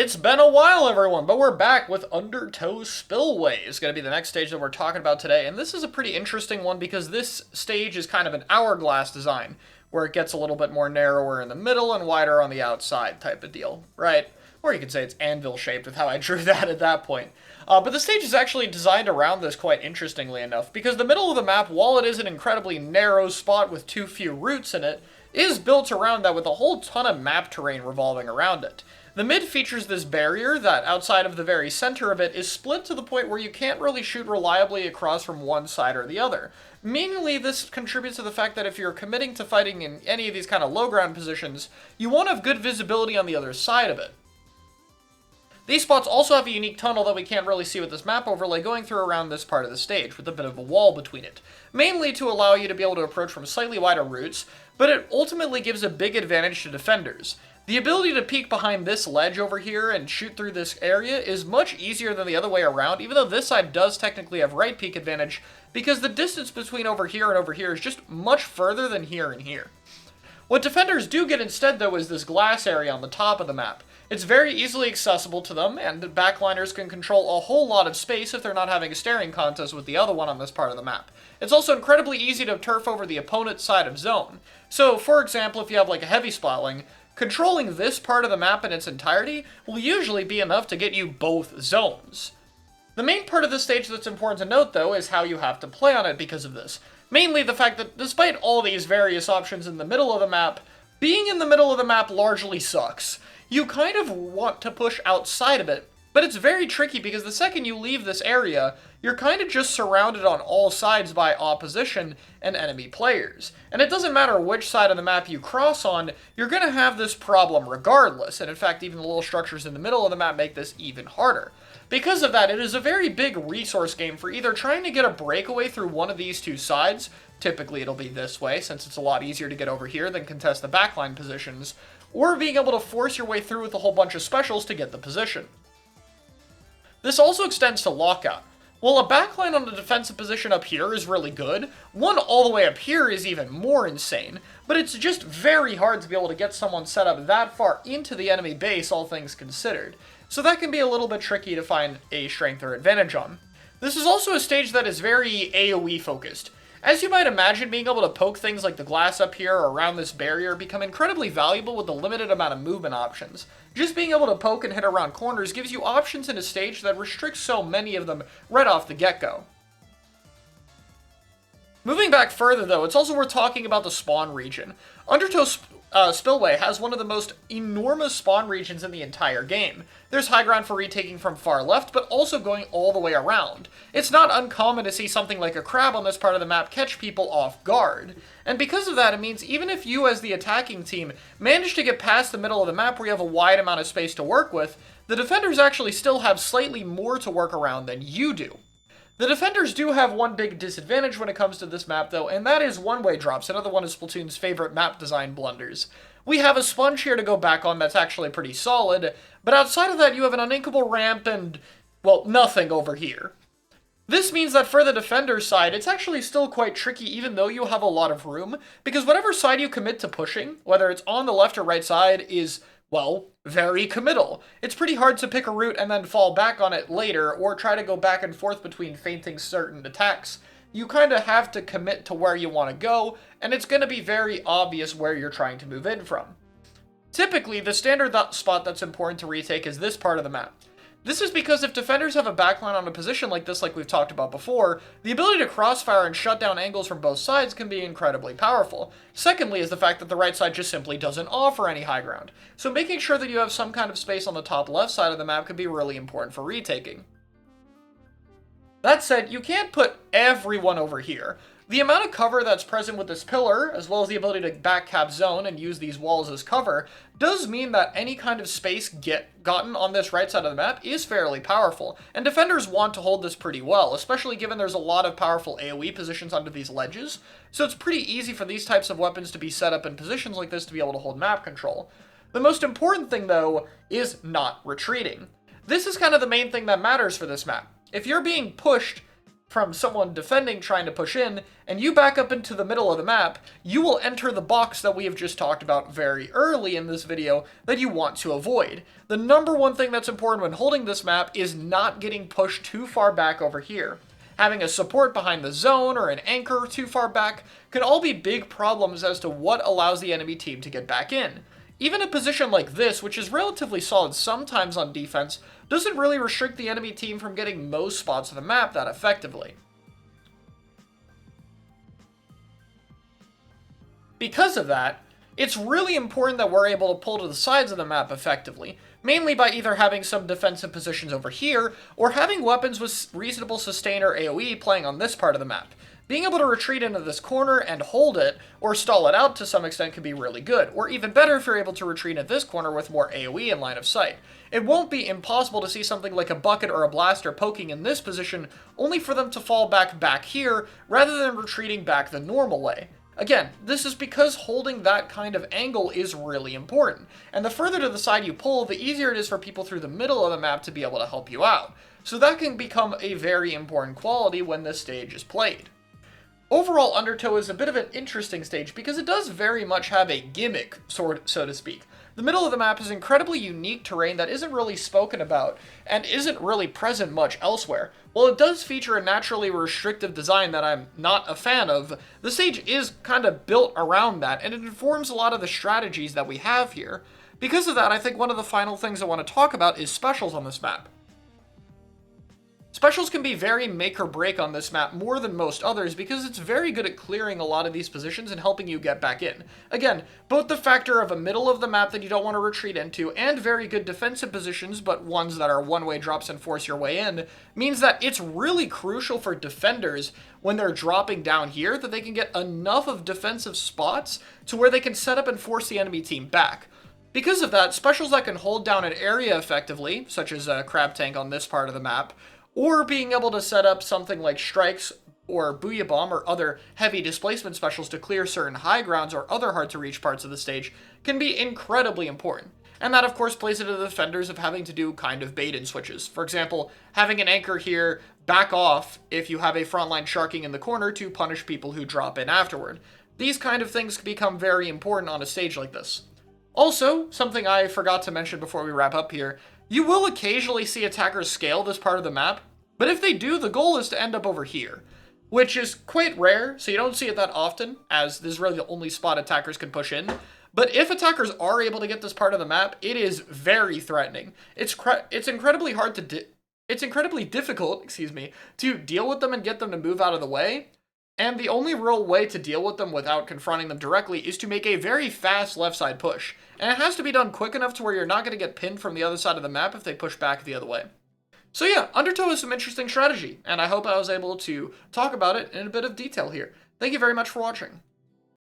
It's been a while, everyone, but we're back with Undertow Spillway. It's going to be the next stage that we're talking about today, and this is a pretty interesting one because this stage is kind of an hourglass design, where it gets a little bit more narrower in the middle and wider on the outside type of deal, right? Or you could say it's anvil-shaped with how I drew that at that point. But the stage is actually designed around this quite interestingly enough, because the middle of the map, while it is an incredibly narrow spot with too few routes in it, is built around that with a whole ton of map terrain revolving around it. The mid features this barrier that, outside of the very center of it, is split to the point where you can't really shoot reliably across from one side or the other. Mainly, this contributes to the fact that if you're committing to fighting in any of these kind of low ground positions, you want to have good visibility on the other side of it. These spots also have a unique tunnel that we can't really see with this map overlay going through around this part of the stage, with a bit of a wall between it, mainly to allow you to be able to approach from slightly wider routes, but it ultimately gives a big advantage to defenders. The ability to peek behind this ledge over here and shoot through this area is much easier than the other way around, even though this side does technically have right peek advantage, because the distance between over here and over here is just much further than here and here. What defenders do get instead, though, is this glass area on the top of the map. It's very easily accessible to them, and backliners can control a whole lot of space if they're not having a staring contest with the other one on this part of the map. It's also incredibly easy to turf over the opponent's side of zone. So, for example, if you have like a heavy splatling, controlling this part of the map in its entirety will usually be enough to get you both zones. The main part of this stage that's important to note, though, is how you have to play on it because of this. Mainly the fact that despite all these various options in the middle of the map, being in the middle of the map largely sucks. You kind of want to push outside of it, but it's very tricky because the second you leave this area, you're kind of just surrounded on all sides by opposition and enemy players. And it doesn't matter which side of the map you cross on, you're going to have this problem regardless, and in fact even the little structures in the middle of the map make this even harder. Because of that, it is a very big resource game for either trying to get a breakaway through one of these two sides, typically it'll be this way since it's a lot easier to get over here than contest the backline positions, or being able to force your way through with a whole bunch of specials to get the position. This also extends to lockout. While a backline on the defensive position up here is really good, one all the way up here is even more insane, but it's just very hard to be able to get someone set up that far into the enemy base, all things considered. So that can be a little bit tricky to find a strength or advantage on. This is also a stage that is very AoE focused. As you might imagine, being able to poke things like the glass up here or around this barrier become incredibly valuable with the limited amount of movement options. Just being able to poke and hit around corners gives you options in a stage that restricts so many of them right off the get-go. Moving back further, though, it's also worth talking about the spawn region. Undertow Spillway has one of the most enormous spawn regions in the entire game. There's high ground for retaking from far left, but also going all the way around. It's not uncommon to see something like a crab on this part of the map catch people off guard. And because of that, it means even if you as the attacking team manage to get past the middle of the map where you have a wide amount of space to work with, the defenders actually still have slightly more to work around than you do. The defenders do have one big disadvantage when it comes to this map, though, and that is one-way drops, another one of Splatoon's favorite map design blunders. We have a sponge here to go back on that's actually pretty solid, but outside of that you have an uninkable ramp and, well, nothing over here. This means that for the defender's side, it's actually still quite tricky even though you have a lot of room, because whatever side you commit to pushing, whether it's on the left or right side, is, well, very committal. It's pretty hard to pick a route and then fall back on it later, or try to go back and forth between feinting certain attacks. You kind of have to commit to where you want to go, and it's going to be very obvious where you're trying to move in from. Typically, the standard spot that's important to retake is this part of the map. This is because if defenders have a backline on a position like this, like we've talked about before, the ability to crossfire and shut down angles from both sides can be incredibly powerful. Secondly is the fact that the right side just simply doesn't offer any high ground, so making sure that you have some kind of space on the top left side of the map can be really important for retaking. That said, you can't put everyone over here. The amount of cover that's present with this pillar, as well as the ability to back cap zone and use these walls as cover, does mean that any kind of space gotten on this right side of the map is fairly powerful, and defenders want to hold this pretty well, especially given there's a lot of powerful AoE positions under these ledges, so it's pretty easy for these types of weapons to be set up in positions like this to be able to hold map control. The most important thing, though, is not retreating. This is kind of the main thing that matters for this map. If you're being pushed from someone defending trying to push in, and you back up into the middle of the map, you will enter the box that we have just talked about very early in this video that you want to avoid. The number one thing that's important when holding this map is not getting pushed too far back over here. Having a support behind the zone or an anchor too far back can all be big problems as to what allows the enemy team to get back in. Even a position like this, which is relatively solid sometimes on defense, doesn't really restrict the enemy team from getting most spots of the map that effectively. Because of that, it's really important that we're able to pull to the sides of the map effectively, mainly by either having some defensive positions over here, or having weapons with reasonable sustain or AoE playing on this part of the map. Being able to retreat into this corner and hold it, or stall it out to some extent, can be really good, or even better if you're able to retreat at this corner with more AoE in line of sight. It won't be impossible to see something like a bucket or a blaster poking in this position, only for them to fall back here, rather than retreating back the normal way. Again, this is because holding that kind of angle is really important, and the further to the side you pull, the easier it is for people through the middle of the map to be able to help you out. So that can become a very important quality when this stage is played. Overall, Undertow is a bit of an interesting stage because it does very much have a gimmick, so to speak. The middle of the map is incredibly unique terrain that isn't really spoken about and isn't really present much elsewhere. While it does feature a naturally restrictive design that I'm not a fan of, the stage is kind of built around that, and it informs a lot of the strategies that we have here. Because of that, I think one of the final things I want to talk about is specials on this map. Specials can be very make or break on this map more than most others because it's very good at clearing a lot of these positions and helping you get back in. Again, both the factor of a middle of the map that you don't want to retreat into and very good defensive positions, but ones that are one-way drops and force your way in, means that it's really crucial for defenders when they're dropping down here that they can get enough of defensive spots to where they can set up and force the enemy team back. Because of that, specials that can hold down an area effectively, such as a crab tank on this part of the map, or being able to set up something like strikes or Booyah Bomb or other heavy displacement specials to clear certain high grounds or other hard to reach parts of the stage can be incredibly important. And that of course plays into the defenders of having to do kind of bait and switches. For example, having an anchor here back off if you have a frontline sharking in the corner to punish people who drop in afterward. These kind of things can become very important on a stage like this. Also, something I forgot to mention before we wrap up here, you will occasionally see attackers scale this part of the map, but if they do, the goal is to end up over here, which is quite rare, so you don't see it that often, as this is really the only spot attackers can push in. But if attackers are able to get this part of the map, it is very threatening. It's incredibly difficult, to deal with them and get them to move out of the way. And the only real way to deal with them without confronting them directly is to make a very fast left side push. And it has to be done quick enough to where you're not going to get pinned from the other side of the map if they push back the other way. So yeah, Undertow is some interesting strategy, and I hope I was able to talk about it in a bit of detail here. Thank you very much for watching.